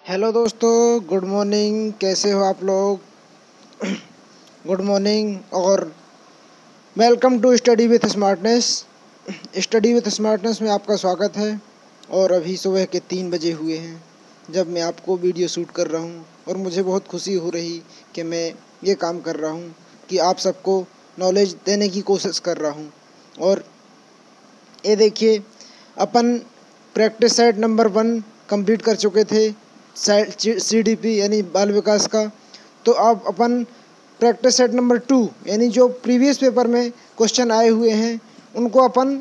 Hello दोस्तों, good morning. कैसे हो आप लोग? गुड मॉर्निंग और welcome to Study With Smartness. Study With Smartness में आपका स्वागत है। और अभी सुबह के 3 बजे हुए हैं जब मैं आपको वीडियो शूट कर रहा हूं, और मुझे बहुत खुशी हो रही कि मैं ये काम कर रहा हूं कि आप सबको नॉलेज देने की कोशिश कर रहा हूं। और ये देखिए, अपन प्रैक्टिस सेट नंबर 1 कंप्लीट कर चुके थे, CDP यानी बाल विकास का। तो अब अपन प्रैक्टिस सेट नंबर 2 यानी जो प्रीवियस पेपर में क्वेश्चन आए हुए हैं उनको अपन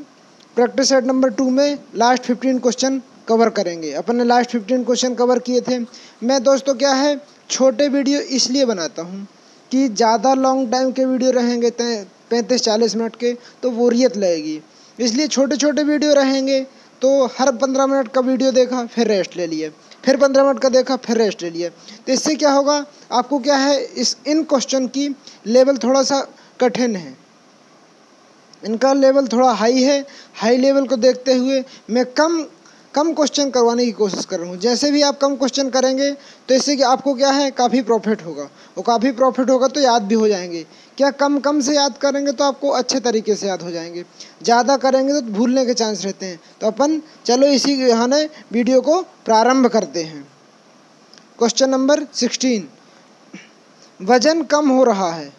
प्रैक्टिस सेट नंबर 2 में लास्ट 15 क्वेश्चन कवर करेंगे। अपन ने लास्ट 15 क्वेश्चन कवर किए थे। मैं दोस्तों क्या है, छोटे वीडियो इसलिए बनाता हूँ कि ज़्यादा लॉन्ग टाइम के वीडियो रहेंगे 35-40 मिनट के तो बोरियत लगेगी, इसलिए छोटे छोटे वीडियो रहेंगे। तो हर 15 मिनट का वीडियो देखा, फिर रेस्ट ले लिए, फिर 15 मिनट का देखा, फिर रेस्ट ले लिया। तो इससे क्या होगा, आपको क्या है, इन क्वेश्चन की लेवल थोड़ा सा कठिन है, इनका लेवल थोड़ा हाई है। हाई लेवल को देखते हुए मैं कम क्वेश्चन करवाने की कोशिश कर रहा हूँ। जैसे भी आप कम क्वेश्चन करेंगे तो इससे कि आपको क्या है, काफ़ी प्रॉफिट होगा, और काफ़ी प्रॉफिट होगा तो याद भी हो जाएंगे। क्या कम से याद करेंगे तो आपको अच्छे तरीके से याद हो जाएंगे, ज़्यादा करेंगे तो भूलने के चांस रहते हैं। तो अपन चलो इसी बहाने वीडियो को प्रारंभ करते हैं। क्वेश्चन नंबर 16, वजन कम हो रहा है।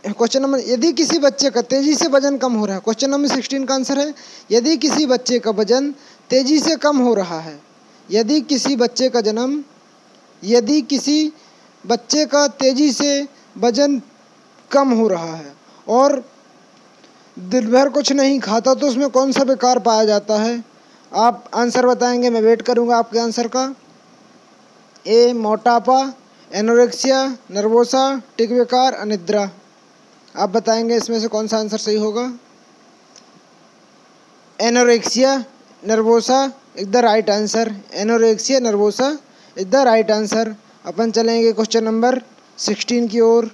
क्वेश्चन नंबर, यदि किसी बच्चे का तेजी से वजन कम हो रहा है। क्वेश्चन नंबर 16 का आंसर है, यदि किसी बच्चे का वजन तेजी से कम हो रहा है। यदि किसी बच्चे का तेजी से वजन कम हो रहा है और दिन भर कुछ नहीं खाता तो उसमें कौन सा विकार पाया जाता है? आप आंसर बताएंगे, मैं वेट करूंगा आपके आंसर का। ए मोटापा, एनोरेक्सिया नर्वोसा, टिक विकार, अनिद्रा। आप बताएंगे इसमें से कौन सा आंसर सही होगा? Anorexia nervosa is the right answer. Anorexia nervosa is the right answer. अपन चलेंगे क्वेश्चन नंबर 16 की ओर।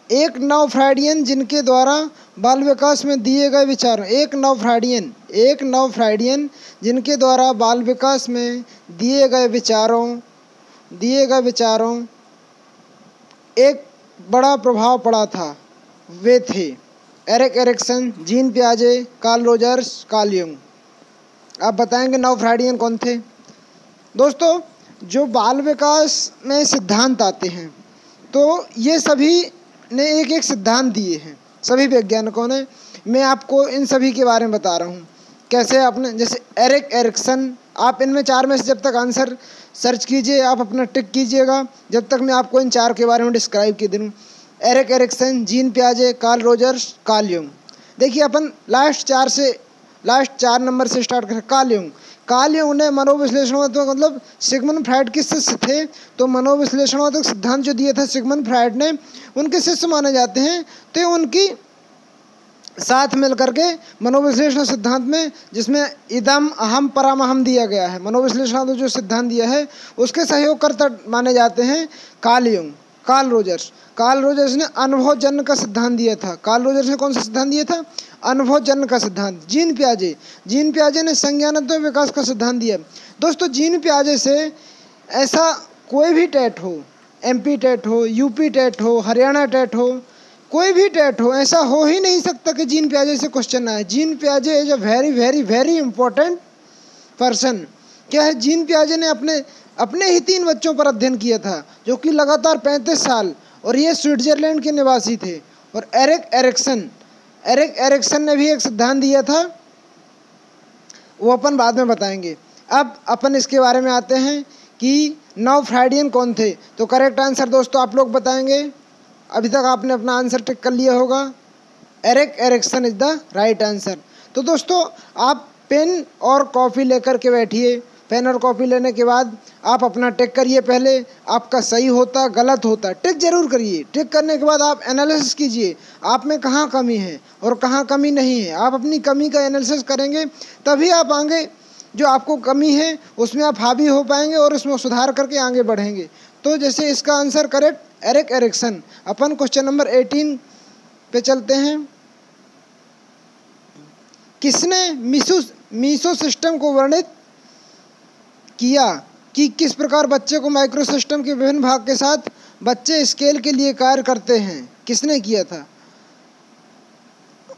एक नव फ्राइडियन जिनके द्वारा बाल विकास में दिए गए विचारों, एक नव फ्राइडियन जिनके द्वारा बाल विकास में दिए गए विचारों एक बड़ा प्रभाव पड़ा था, वे थे एरिक एरिक्सन, जीन पियाजे, कार्ल रोजर्स, कार्ल युंग। आप बताएंगे नव फ्राइडियन कौन थे? दोस्तों, जो बाल विकास में सिद्धांत आते हैं तो ये सभी ने एक एक सिद्धांत दिए हैं, सभी वैज्ञानिकों ने। मैं आपको इन सभी के बारे में बता रहा हूँ। कैसे आपने, जैसे एरिक एरिक्सन, आप इनमें 4 में से जब तक आंसर सर्च कीजिए, आप अपना टिक कीजिएगा जब तक मैं आपको इन 4 के बारे में डिस्क्राइब कर दूँ। एरिक एरिक्सन, जीन पियाजे, कार्ल रोजर्स, कार्ल युंग। देखिए, अपन लास्ट 4 नंबर से स्टार्ट करें। कार्ल युंग ने मनोविश्लेषणात्मक, मतलब सिगमंड फ्राइड के शिष्य थे, तो मनोविश्लेषणात्मक सिद्धांत जो दिए थे सिगमंड फ्राइड ने, उनके शिष्य माने जाते हैं। तो उनकी साथ मिल करके मनोविश्लेषण सिद्धांत में, जिसमें इदम अहम परामहम दिया गया है, मनोविश्लेषणात्मक जो सिद्धांत दिया है उसके सहयोगकर्ता माने जाते हैं कार्ल युंग। कार्ल रोजर्स ने अनुभवजन्य का सिद्धांत दिया था। कार्ल रोजर्स ने कौन सा सिद्धांत दिया था? अनुभवजन्य का सिद्धांत। जीन पियाजे ने संज्ञानात्मक विकास का सिद्धांत दिया। दोस्तों, जीन पियाजे से ऐसा कोई भी टेट हो, MP टेट हो, UP टेट हो, हरियाणा टेट हो, कोई भी टेट हो, ऐसा हो ही नहीं सकता कि जीन पियाजे से क्वेश्चन आए। जीन पियाजे is a very very very important person. क्या है, जीन पियाजे ने अपने ही 3 बच्चों पर अध्ययन किया था, जो कि लगातार 35 साल, और ये स्विट्जरलैंड के निवासी थे। और एरिक एरिक्सन ने भी एक सिद्धांत दिया था, वो अपन बाद में बताएंगे। अब अपन इसके बारे में आते हैं कि नव फ्राइडियन कौन थे। तो करेक्ट आंसर दोस्तों आप लोग बताएंगे। अभी तक आपने अपना आंसर टिक कर लिया होगा। Erik Erikson is the right answer. तो दोस्तों, आप पेन और कॉपी लेकर के बैठिए। पेन और कॉपी लेने के बाद आप अपना टिक करिए। पहले आपका सही होता गलत होता टिक जरूर करिए। टिक करने के बाद आप एनालिसिस कीजिए, आप में कहाँ कमी है और कहाँ कमी नहीं है। आप अपनी कमी का एनालिसिस करेंगे तभी आप आगे जो आपको कमी है उसमें आप हावी हो पाएंगे और उसमें सुधार करके आगे बढ़ेंगे। तो जैसे इसका आंसर करेक्ट एरिक एरिक्सन। अपन क्वेश्चन नंबर 18 पे चलते हैं। किसने मीसो सिस्टम को वर्णित किया कि किस प्रकार बच्चे को माइक्रो सिस्टम के विभिन्न भाग के साथ बच्चे स्केल के लिए कार्य करते हैं? किसने किया था?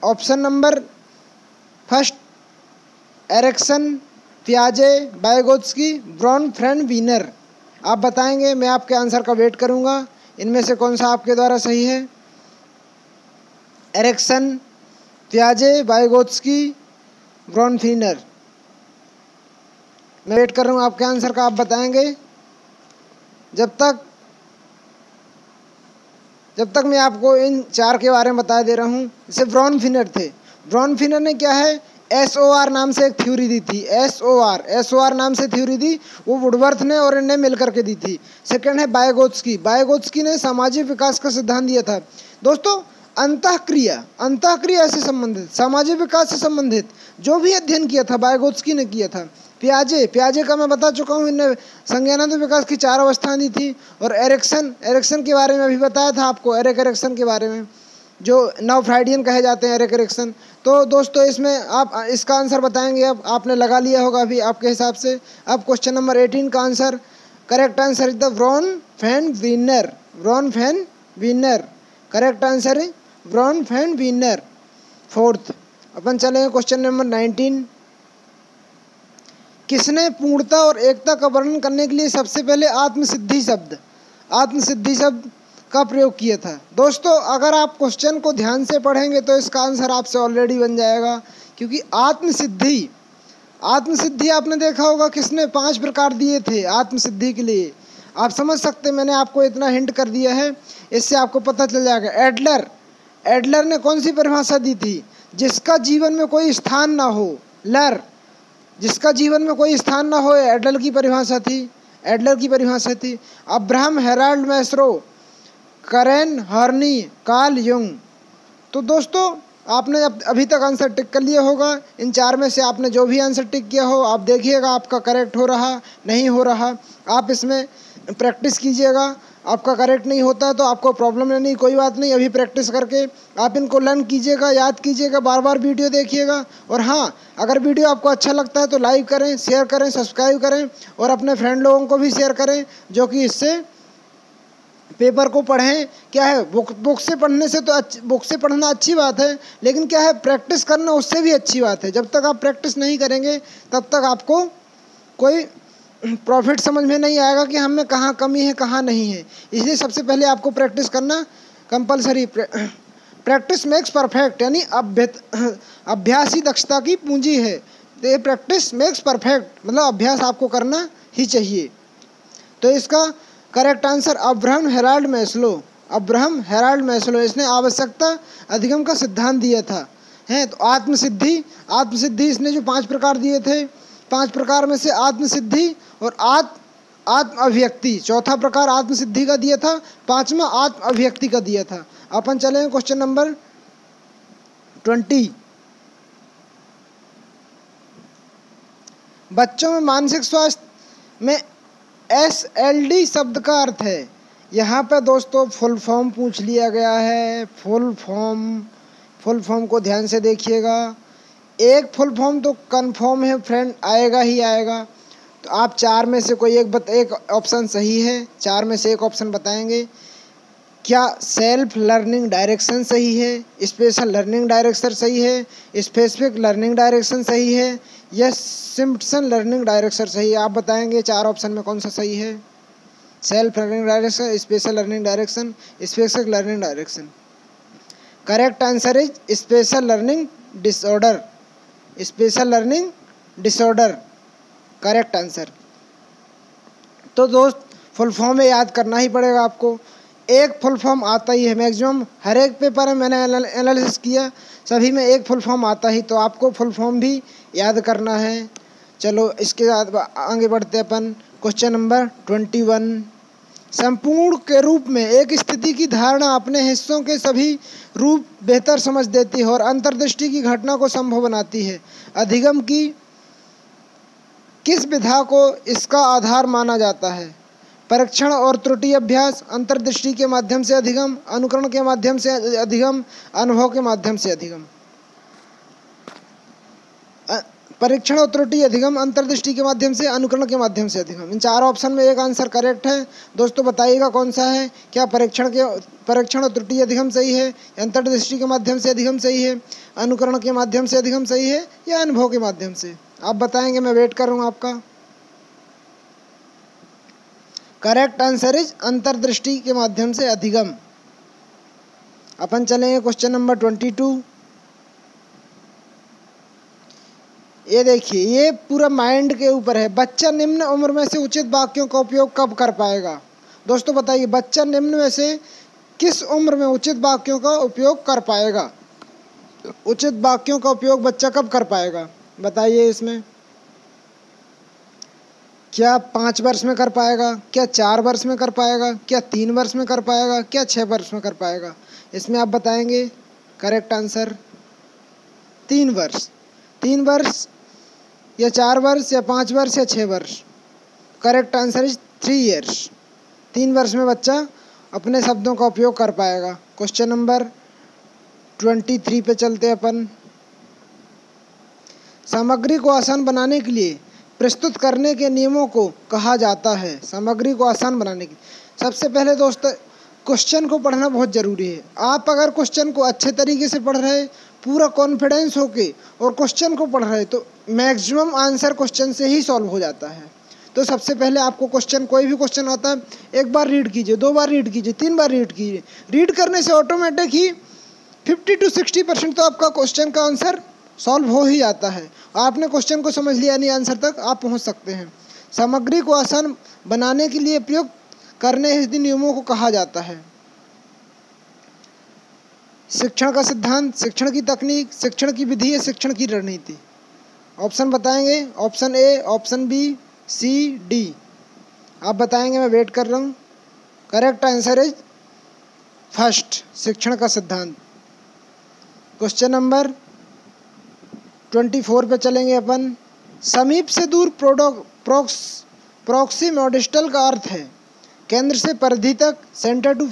ऑप्शन नंबर फर्स्ट एरिक्सन, पियाजे, वाइगोत्स्की, ब्रॉन, फ्रेंड, वीनर। आप बताएंगे, मैं आपके आंसर का वेट करूंगा। इनमें से कौन सा आपके द्वारा सही है? एरिक्सन, पियाजे, वाइगोत्स्की, ब्रॉन, वीनर। मैं वेट कर रहा हूँ आपके आंसर का। आप बताएंगे जब तक मैं आपको इन चार के बारे में बता दे रहा हूँ। जैसे ब्रॉन फिनर थे, ब्रॉन फिनर ने क्या है, SOR नाम से एक थ्योरी दी थी। SOR नाम से थ्योरी दी, वो वुडवर्थ ने और इनने मिलकर के दी थी। सेकंड है वाइगोत्स्की ने सामाजिक विकास का सिद्धांत दिया था। दोस्तों, अंतःक्रिया से संबंधित, सामाजिक विकास से संबंधित जो भी अध्ययन किया था वाइगोत्स्की ने किया था। पियाजे का मैं बता चुका हूँ, इनने संज्ञानात्मक विकास की 4 अवस्थाएं दी थी। और एरिक्सन के बारे में अभी बताया था आपको, एरिक्सन के बारे में, जो नव फ्राइडियन कहे जाते हैं एरिक्सन। तो दोस्तों, इसमें आप इसका आंसर बताएंगे। अब आपने लगा लिया होगा अभी आपके हिसाब से। अब क्वेश्चन नंबर 18 का answer, correct answer is the Braun Fan Wiener. Correct answer है ब्रॉन फैन वीनर। फोर्थ अपन चलेंगे क्वेश्चन नंबर 19। किसने पूर्णता और एकता का वर्णन करने के लिए सबसे पहले आत्मसिद्धि शब्द का प्रयोग किया था? दोस्तों, अगर आप क्वेश्चन को ध्यान से पढ़ेंगे तो इसका आंसर आपसे ऑलरेडी बन जाएगा, क्योंकि आत्मसिद्धि आपने देखा होगा किसने 5 प्रकार दिए थे आत्मसिद्धि के लिए। आप समझ सकते हैं, मैंने आपको इतना हिंट कर दिया है, इससे आपको पता चल जाएगा। एडलर ने कौन सी परिभाषा दी थी? जिसका जीवन में कोई स्थान ना हो, जिसका जीवन में कोई स्थान ना हो, एडलर की परिभाषा थी। अब्राहम हेराल्ड मैस्लो, करेन हर्नी, कार्ल युंग। तो दोस्तों, आपने अभी तक आंसर टिक कर लिया होगा। इन 4 में से आपने जो भी आंसर टिक किया हो, आप देखिएगा आपका करेक्ट हो रहा नहीं हो रहा। आप इसमें प्रैक्टिस कीजिएगा। आपका करेक्ट नहीं होता है तो आपको प्रॉब्लम नहीं, कोई बात नहीं। अभी प्रैक्टिस करके आप इनको लर्न कीजिएगा, याद कीजिएगा, बार बार वीडियो देखिएगा। और हाँ, अगर वीडियो आपको अच्छा लगता है तो लाइक करें, शेयर करें, सब्सक्राइब करें और अपने फ्रेंड लोगों को भी शेयर करें, जो कि इससे पेपर को पढ़ें। क्या है, बुक से पढ़ने से तो बुक से पढ़ना अच्छी बात है, लेकिन क्या है, प्रैक्टिस करना उससे भी अच्छी बात है। जब तक आप प्रैक्टिस नहीं करेंगे तब तक आपको कोई प्रॉफिट समझ में नहीं आएगा कि हम में कहाँ कमी है, कहाँ नहीं है। इसलिए सबसे पहले आपको प्रैक्टिस करना कंपलसरी। प्रैक्टिस मेक्स परफेक्ट, यानी अभ्यास ही दक्षता की पूंजी है। तो ये प्रैक्टिस मेक्स परफेक्ट, मतलब अभ्यास आपको करना ही चाहिए। तो इसका correct answer Abraham Herald Maslow, इसने आवश्यकता अधिगम का सिद्धांत दिया था। है तो आत्मसिद्धि इसने जो 5 प्रकार दिए थे, 5 प्रकार में से आत्मसिद्धि और आत्म अभिव्यक्ति, चौथा प्रकार आत्मसिद्धि का दिया था, 5वां आत्म अभिव्यक्ति का दिया था। अपन चलेंगे क्वेश्चन नंबर 20। बच्चों में मानसिक स्वास्थ्य में SLD शब्द का अर्थ है। यहाँ पर दोस्तों फुल फॉर्म पूछ लिया गया है। फुल फॉर्म को ध्यान से देखिएगा। एक फुल फॉर्म तो कंफर्म है फ्रेंड, आएगा ही आएगा। तो आप 4 में से कोई एक ऑप्शन सही है, 4 में से एक ऑप्शन बताएंगे। क्या सेल्फ लर्निंग डायरेक्शन सही है, स्पेशल लर्निंग डायरेक्शन सही है, स्पेसिफिक लर्निंग डायरेक्शन सही है, या सिम्पसन लर्निंग डायरेक्शन सही है? आप बताएंगे 4 ऑप्शन में कौन सा सही है। Self learning direction, special learning direction, specific learning direction. Correct answer is special learning disorder. Correct answer. तो दोस्त, फुल फॉर्म में याद करना ही पड़ेगा आपको। एक फुल फॉर्म आता ही है मैक्सिमम, हर एक पेपर में मैंने एनालिसिस किया, सभी में एक फुल फॉर्म आता ही, तो आपको फुल फॉर्म भी याद करना है। चलो इसके बाद आगे बढ़ते अपन। Question number 21। संपूर्ण के रूप में एक स्थिति की धारणा अपने हिस्सों के सभी रूप बेहतर समझ देती है और अंतर्दृष्टि की घटना को संभव बनाती है। अधिगम की किस विधा को इसका आधार माना जाता है? परीक्षण और त्रुटि अभ्यास, अंतर्दृष्टि के माध्यम से अधिगम, अनुकरण के माध्यम से अधिगम, अनुभव के माध्यम से अधिगम। परीक्षण और त्रुटि अधिगम, अंतर्दृष्टि के माध्यम से, अनुकरण के माध्यम से अधिगम। इन चारों ऑप्शन में एक आंसर करेक्ट है। दोस्तों बताइएगा कौन सा है। क्या परीक्षण और त्रुटि अधिगम सही है, अंतर्दृष्टि के माध्यम से अधिगम सही है, अनुकरण के माध्यम से अधिगम सही है, या अनुभव के माध्यम से? आप बताएंगे, मैं वेट कर रहा हूँ आपका। करेक्ट आंसर इज अंतर्दृष्टि के माध्यम से अधिगम। अपन चलेंगे क्वेश्चन नंबर 22। ये देखिए, ये पूरा माइंड के ऊपर है। बच्चा निम्न उम्र में से उचित वाक्यों का उपयोग कब कर पाएगा? दोस्तों बताइए, बच्चा निम्न में से किस उम्र में उचित वाक्यों का उपयोग कर पाएगा? उचित वाक्यों का उपयोग बच्चा कब कर पाएगा बताइए। इसमें क्या 5 वर्ष में कर पाएगा, क्या 4 वर्ष में कर पाएगा, क्या 3 वर्ष में कर पाएगा, क्या 6 वर्ष में कर पाएगा? इसमें आप बताएंगे करेक्ट आंसर 3 वर्ष। 3 वर्ष या 4 वर्ष या 5 वर्ष या 6 वर्ष? Correct answer is 3 years. 3 वर्ष में बच्चा अपने शब्दों का उपयोग कर पाएगा। क्वेश्चन नंबर 23 पे चलते अपन। सामग्री को आसान बनाने के लिए प्रस्तुत करने के नियमों को कहा जाता है। सामग्री को आसान बनाने की, सबसे पहले दोस्तों क्वेश्चन को पढ़ना बहुत ज़रूरी है। आप अगर क्वेश्चन को अच्छे तरीके से पढ़ रहे, पूरा कॉन्फिडेंस होके और क्वेश्चन को पढ़ रहे, तो मैक्सिमम आंसर क्वेश्चन से ही सॉल्व हो जाता है। तो सबसे पहले आपको क्वेश्चन, कोई भी क्वेश्चन आता है, एक बार रीड कीजिए, 2 बार रीड कीजिए, 3 बार रीड कीजिए। रीड करने से ऑटोमेटिक ही 50 to 60% तो आपका क्वेश्चन का आंसर सॉल्व हो ही जाता है। आपने क्वेश्चन को समझ लिया, यानी आंसर तक आप पहुंच सकते हैं। सामग्री को आसान बनाने के लिए प्रयोग करने हेतु नियमों को कहा जाता है। शिक्षण का सिद्धांत, शिक्षण की तकनीक, शिक्षण की विधि या शिक्षण की रणनीति? ऑप्शन बताएंगे, option A, option B, C, D. आप बताएंगे, मैं वेट कर रहा हूँ। करेक्ट आंसर इज फर्स्ट, शिक्षण का सिद्धांत। क्वेश्चन नंबर 24 पे चलेंगे अपन। समीप से दूर प्रॉक्सिमोडिस्टल का अर्थ है केंद्र से परिधि तक, सेंटर टू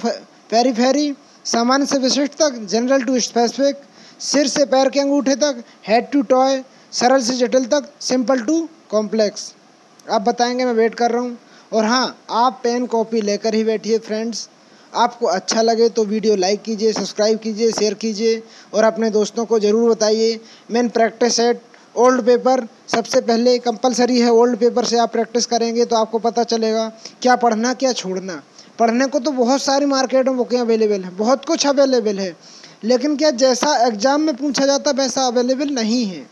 पेरिफेरी, सामान्य से विशिष्ट तक, जनरल टू स्पेसिफिक, सिर से पैर के अंगूठे तक, हेड टू टॉय, सरल से जटिल तक, सिंपल टू कॉम्प्लेक्स। आप बताएंगे, मैं वेट कर रहा हूँ। और हाँ, आप पेन कॉपी लेकर ही बैठिए फ्रेंड्स। आपको अच्छा लगे तो वीडियो लाइक कीजिए, सब्सक्राइब कीजिए, शेयर कीजिए और अपने दोस्तों को ज़रूर बताइए। Main practice set old paper सबसे पहले कंपलसरी है। ओल्ड पेपर से आप प्रैक्टिस करेंगे तो आपको पता चलेगा क्या पढ़ना क्या छोड़ना। पढ़ने को तो बहुत सारी मार्केट में बुकें अवेलेबल हैं, बहुत कुछ अवेलेबल है, लेकिन क्या जैसा एग्ज़ाम में पूछा जाता वैसा अवेलेबल नहीं है।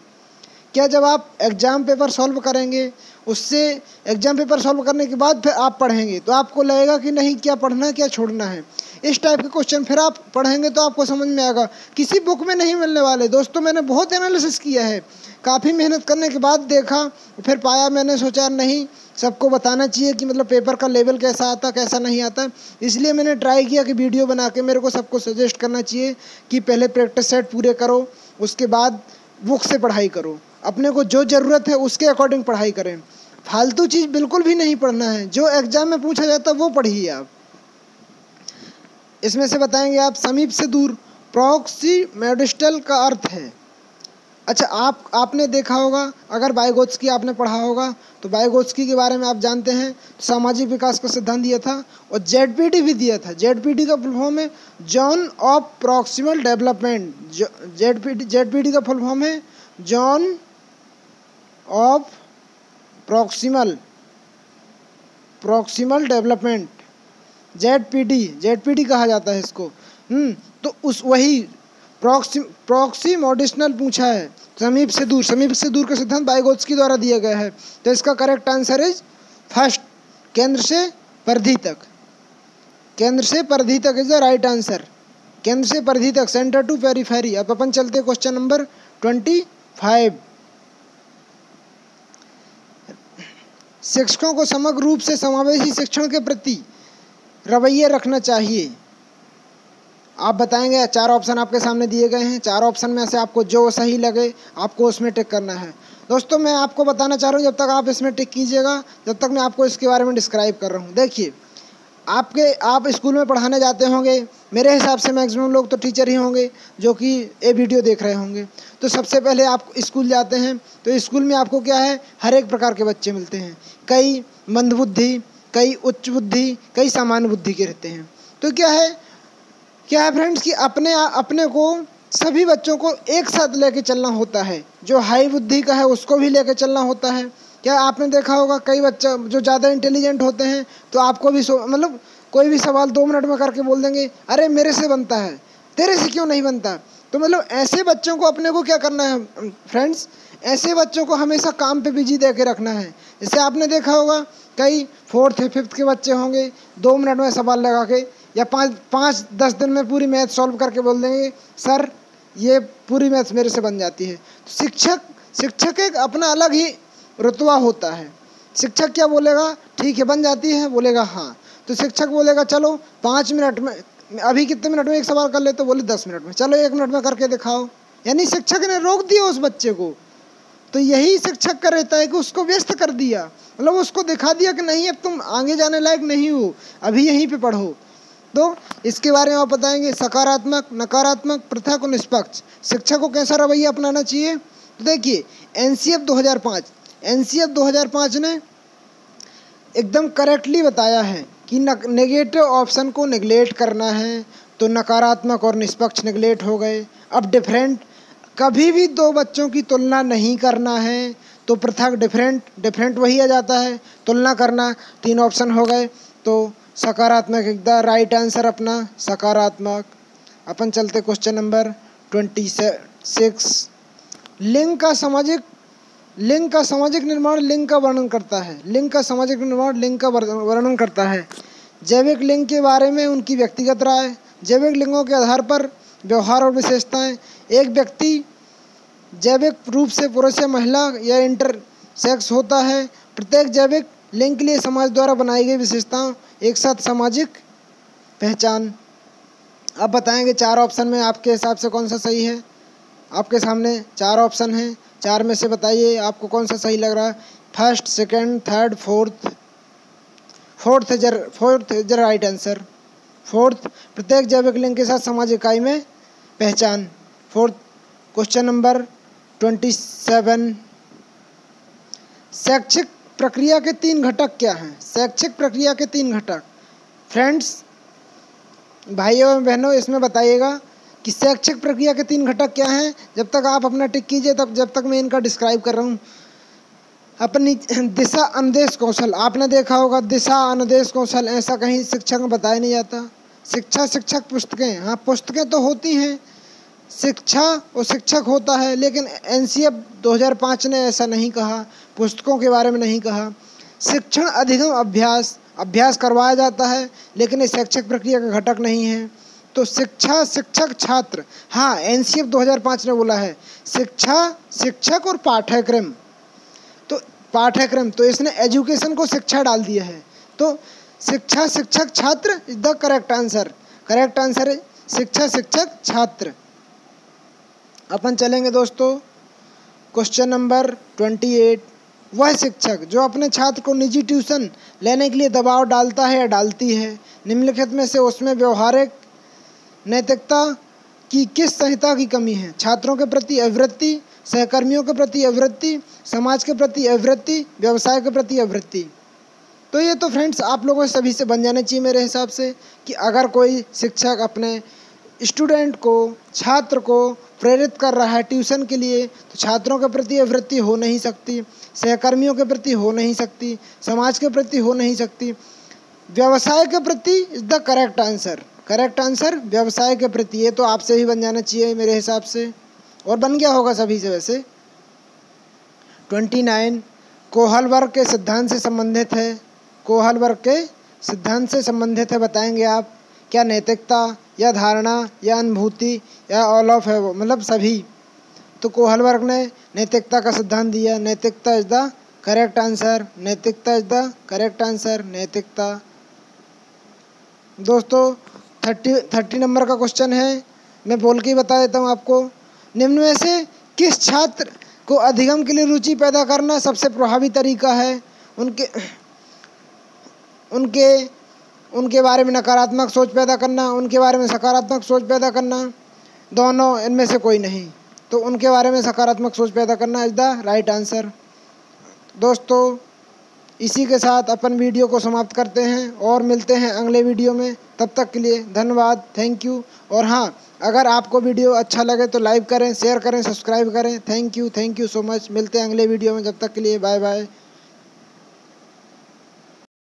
क्या जब आप एग्ज़ाम पेपर सॉल्व करेंगे, उससे एग्ज़ाम पेपर सॉल्व करने के बाद फिर आप पढ़ेंगे तो आपको लगेगा कि नहीं क्या पढ़ना क्या छोड़ना है। इस टाइप के क्वेश्चन फिर आप पढ़ेंगे तो आपको समझ में आएगा, किसी बुक में नहीं मिलने वाले। दोस्तों मैंने बहुत एनालिसिस किया है, काफ़ी मेहनत करने के बाद देखा, फिर पाया, मैंने सोचा नहीं सबको बताना चाहिए कि मतलब पेपर का लेवल कैसा आता कैसा नहीं आता। इसलिए मैंने ट्राई किया कि वीडियो बना के मेरे को सबको सजेस्ट करना चाहिए कि पहले प्रैक्टिस सेट पूरे करो, उसके बाद बुक से पढ़ाई करो, अपने को जो ज़रूरत है उसके अकॉर्डिंग पढ़ाई करें। फालतू चीज़ बिल्कुल भी नहीं पढ़ना है, जो एग्ज़ाम में पूछा जाता है वो पढ़िए आप। इसमें से बताएंगे आप, समीप से दूर प्रॉक्सिमोडिस्टल का अर्थ है। अच्छा, आपने देखा होगा, अगर वाइगोत्स्की आपने पढ़ा होगा तो वाइगोत्स्की के बारे में आप जानते हैं, तो सामाजिक विकास का सिद्धांत दिया था और जेडपीटी भी दिया था। जेडपीटी का फुल फॉर्म है जॉन ऑफ प्रॉक्सिमल डेवलपमेंट। जेडपीटी का फुल फॉर्म है जॉन ऑफ प्रॉक्सिमल डेवलपमेंट, जेडपीटी कहा जाता है इसको। तो उस वही प्रॉक्सिमोडिस्टल पूछा है, समीप से दूर का सिद्धांत वाइगोत्स्की द्वारा दिया गया है। तो इसका करेक्ट आंसर इज फर्स्ट, केंद्र से परिधि तक। केंद्र से परिधि तक इज द राइट आंसर। केंद्र से परिधि तक, सेंटर टू पेरिफेरी। अब अपन चलते हैं क्वेश्चन नंबर 25। शिक्षकों को समग्र रूप से समावेशी शिक्षण के प्रति रवैया रखना चाहिए। आप बताएंगे, 4 ऑप्शन आपके सामने दिए गए हैं। 4 ऑप्शन में से आपको जो सही लगे आपको उसमें टिक करना है। दोस्तों मैं आपको बताना चाह रहा हूँ, जब तक आप इसमें टिक कीजिएगा, जब तक मैं आपको इसके बारे में डिस्क्राइब कर रहा हूँ। देखिए, आप स्कूल में पढ़ाने जाते होंगे, मेरे हिसाब से मैक्सिमम लोग तो टीचर ही होंगे जो कि ये वीडियो देख रहे होंगे। तो सबसे पहले आप स्कूल जाते हैं तो स्कूल में आपको क्या है, हर एक प्रकार के बच्चे मिलते हैं। कई मंदबुद्धि, कई उच्च बुद्धि, कई सामान्य बुद्धि के रहते हैं। तो क्या है फ्रेंड्स कि अपने को सभी बच्चों को एक साथ लेके चलना होता है। जो हाई बुद्धि का है उसको भी लेके चलना होता है। क्या आपने देखा होगा कई बच्चा जो ज़्यादा इंटेलिजेंट होते हैं तो आपको भी मतलब कोई भी सवाल 2 मिनट में करके बोल देंगे, अरे मेरे से बनता है, तेरे से क्यों नहीं बनता। तो मतलब ऐसे बच्चों को अपने को क्या करना है फ्रेंड्स, ऐसे बच्चों को हमेशा काम पे बिजी दे के रखना है। जैसे आपने देखा होगा कई 4th 5th के बच्चे होंगे, 2 मिनट में सवाल लगा के या 5-10 दिन में पूरी मैथ सॉल्व करके बोल देंगे, सर ये पूरी मैथ मेरे से बन जाती है। तो शिक्षक एक अपना अलग ही रुतबा होता है। शिक्षक क्या बोलेगा, ठीक है बन जाती है, बोलेगा हाँ। तो शिक्षक बोलेगा चलो 5 मिनट में, अभी कितने मिनट में एक सवाल कर ले, तो बोले 10 मिनट में, चलो 1 मिनट में करके दिखाओ। यानी शिक्षक ने रोक दिया उस बच्चे को। तो यही शिक्षक का रहता है कि उसको व्यस्त कर दिया, मतलब उसको दिखा दिया कि नहीं अब तुम आगे जाने लायक नहीं हो, अभी यहीं पे पढ़ो। तो इसके बारे में आप बताएंगे सकारात्मक, नकारात्मक, पृथक और निष्पक्ष शिक्षा को कैसा रवैया अपनाना चाहिए। तो देखिए एनसीएफ 2005 ने एकदम करेक्टली बताया है कि नेगेटिव ऑप्शन को नेगलेक्ट करना है। तो नकारात्मक और निष्पक्ष नेगलेक्ट हो गए। अब डिफरेंट, कभी भी 2 बच्चों की तुलना नहीं करना है। तो पृथक, डिफरेंट वही आ जाता है, तुलना करना 3 ऑप्शन हो गए। तो सकारात्मक एकदम राइट आंसर अपना सकारात्मक। अपन चलते क्वेश्चन नंबर 26। लिंग का सामाजिक निर्माण लिंग का वर्णन करता है। लिंग का सामाजिक निर्माण लिंग का वर्णन करता है। जैविक लिंग के बारे में उनकी व्यक्तिगत राय। जैविक लिंगों के आधार पर व्यवहार और विशेषताएं। एक व्यक्ति जैविक रूप से पुरुष या महिला या इंटरसेक्स होता है। प्रत्येक जैविक लिंग के लिए समाज द्वारा बनाई गई विशेषताओं, एक साथ सामाजिक पहचान। आप बताएंगे 4 ऑप्शन में आपके हिसाब से कौन सा सही है। आपके सामने 4 ऑप्शन हैं, 4 में से बताइए आपको कौन सा सही लग रहा है। First, second, third, fourth is right answer. Fourth, प्रत्येक जैविक लिंग के साथ सामाजिक इकाई में पहचान। Fourth question number 27। शैक्षिक प्रक्रिया के 3 घटक क्या हैं। शैक्षिक प्रक्रिया के 3 घटक फ्रेंड्स, भाइयों एवं बहनों इसमें बताइएगा कि शैक्षिक प्रक्रिया के 3 घटक क्या हैं। जब तक आप अपना टिक कीजिए जब तक मैं इनका डिस्क्राइब कर रहा हूँ। अपनी दिशा अनुदेश कौशल, आपने देखा होगा दिशा अनुदेश कौशल, ऐसा कहीं शिक्षक में बताया नहीं जाता। शिक्षक पुस्तकें, हाँ पुस्तकें तो होती हैं, शिक्षा और शिक्षक होता है, लेकिन एनसीएफ 2005 ने ऐसा नहीं कहा, पुस्तकों के बारे में नहीं कहा। शिक्षण अधिगम अभ्यास करवाया जाता है, लेकिन ये शैक्षिक प्रक्रिया का घटक नहीं है। तो शिक्षा, शिक्षक, छात्र, हाँ एनसीएफ 2005 ने बोला है शिक्षा, शिक्षक और पाठ्यक्रम। तो पाठ्यक्रम, तो इसने एजुकेशन को शिक्षा डाल दिया है। तो शिक्षा, शिक्षक, छात्र is the correct answer. Correct answer है शिक्षा, शिक्षक, छात्र। अपन चलेंगे दोस्तों क्वेश्चन नंबर 28। वह शिक्षक जो अपने छात्र को निजी ट्यूशन लेने के लिए दबाव डालता है या डालती है, निम्नलिखित में से उसमें व्यवहारिक नैतिकता की किस संहिता की कमी है। छात्रों के प्रति अवृत्ति, सहकर्मियों के प्रति अवृत्ति, समाज के प्रति अवृत्ति, व्यवसाय के प्रति अवृत्ति। तो ये तो फ्रेंड्स आप लोगों से सभी से बन जाना चाहिए मेरे हिसाब से कि अगर कोई शिक्षक अपने स्टूडेंट को, छात्र को प्रेरित कर रहा है ट्यूशन के लिए, तो छात्रों के प्रति अवृत्ति हो नहीं सकती, सहकर्मियों के प्रति हो नहीं सकती, समाज के प्रति हो नहीं सकती, व्यवसाय के प्रति is the correct answer. Correct answer व्यवसाय के प्रति। ये तो आपसे भी बन जाना चाहिए मेरे हिसाब से, और बन गया होगा सभी से वैसे। 29 कोहल वर्ग के सिद्धांत से संबंधित है। कोहल वर्ग के सिद्धांत से संबंधित है, बताएंगे आप। क्या नैतिकता या धारणा या अनुभूति या ऑल ऑफ है वो, मतलब सभी। तो कोहल वर्ग ने नैतिकता का सिद्धांत दिया। नैतिकता इज द करेक्ट आंसर। नैतिकता इज द करेक्ट आंसर। नैतिकता। दोस्तों 30 नंबर का क्वेश्चन है, मैं बोल के ही बता देता हूँ आपको। निम्न में से किस छात्र को अधिगम के लिए रुचि पैदा करना सबसे प्रभावी तरीका है। उनके उनके बारे में नकारात्मक सोच पैदा करना, उनके बारे में सकारात्मक सोच पैदा करना, दोनों इनमें से कोई नहीं। तो उनके बारे में सकारात्मक सोच पैदा करना इज़ द राइट आंसर। दोस्तों, इसी के साथ अपन वीडियो को समाप्त करते हैं और मिलते हैं अगले वीडियो में। तब तक के लिए धन्यवाद, थैंक यू। और हाँ, अगर आपको वीडियो अच्छा लगे तो लाइक करें, शेयर करें, सब्सक्राइब करें। Thank you so much. मिलते हैं अगले वीडियो में, जब तक के लिए बाय बाय।